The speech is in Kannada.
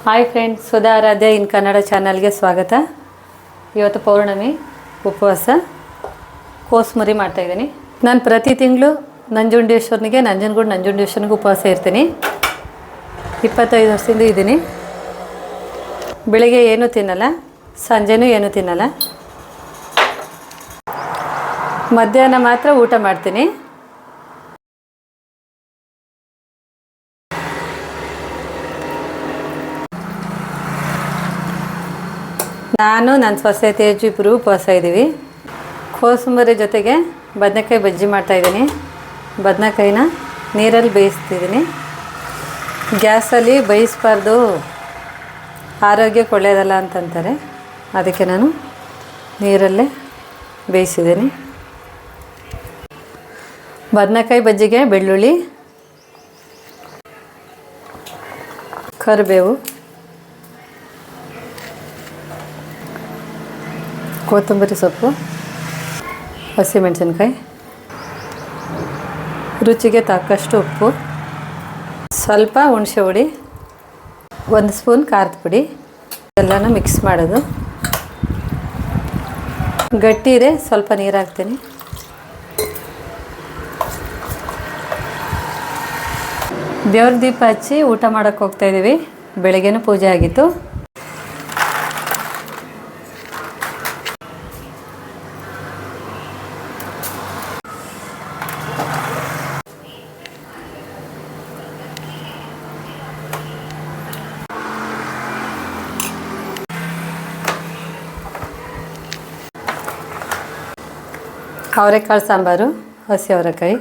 ಹಾಯ್ ಫ್ರೆಂಡ್ಸ್, ಸುಧಾ ಆರಾಧ್ಯ ಇನ್ ಕನ್ನಡ ಚಾನಲ್ಗೆ ಸ್ವಾಗತ. ಇವತ್ತು ಪೌರ್ಣಮಿ ಉಪವಾಸ ಕೋಸುಮುರಿ ಮಾಡ್ತಾಯಿದ್ದೀನಿ. ನಾನು ಪ್ರತಿ ತಿಂಗಳು ನಂಜುಂಡೇಶ್ವರನಿಗೆ ನಂಜನಗೂಡು ಉಪವಾಸ ಇರ್ತೀನಿ. 25 ವರ್ಷದಿಂದ ಇದ್ದೀನಿ. ಬೆಳಿಗ್ಗೆ ಏನೂ ತಿನ್ನಲ್ಲ, ಸಂಜೆನೂ ಏನೂ ತಿನ್ನಲ್ಲ. ಮಧ್ಯಾಹ್ನ ಮಾತ್ರ ಊಟ ಮಾಡ್ತೀನಿ. ನಾನು ನನ್ನ ಸೊಸೆ ತೇಜು ಇಬ್ಬರು ಉಪವಾಸ ಇದ್ದೀವಿ. ಕೋಸುಂಬರಿ ಜೊತೆಗೆ ಬದನೆಕಾಯಿ ಬಜ್ಜಿ ಮಾಡ್ತಾಯಿದ್ದೀನಿ. ಬದನೆಕಾಯಿನ ನೀರಲ್ಲಿ ಬೇಯಿಸ್ತಿದ್ದೀನಿ. ಗ್ಯಾಸಲ್ಲಿ ಬೇಯಿಸಬಾರ್ದು, ಆರೋಗ್ಯಕ್ಕೆ ಒಳ್ಳೆಯದಲ್ಲ ಅಂತಂತಾರೆ. ಅದಕ್ಕೆ ನಾನು ನೀರಲ್ಲೇ ಬೇಯಿಸಿದ್ದೀನಿ. ಬದನೆಕಾಯಿ ಬಜ್ಜಿಗೆ ಬೆಳ್ಳುಳ್ಳಿ, ಕರಿಬೇವು, ಕೊತ್ತಂಬರಿ ಸೊಪ್ಪು, ಹಸಿಮೆಣಸಿನ್ಕಾಯಿ, ರುಚಿಗೆ ತಕ್ಕಷ್ಟು ಉಪ್ಪು, ಸ್ವಲ್ಪ ಹುಣಸೆ ಹುಳಿ, 1 ಸ್ಪೂನ್ ಖಾರದ ಪುಡಿ ಎಲ್ಲನೂ ಮಿಕ್ಸ್ ಮಾಡೋದು. ಗಟ್ಟಿ ಇದೆ, ಸ್ವಲ್ಪ ನೀರು ಹಾಕ್ತೀನಿ. ದೇವ್ರ ದೀಪ ಹಚ್ಚಿ ಊಟ ಮಾಡೋಕ್ಕೆ ಹೋಗ್ತಾಯಿದ್ದೀವಿ. ಬೆಳಗ್ಗೆನೂ ಪೂಜೆ ಆಗಿತ್ತು. ಅವರೆಕಾಳು ಸಾಂಬಾರು, ಹಸಿ ಅವರೆಕಾಯಿ,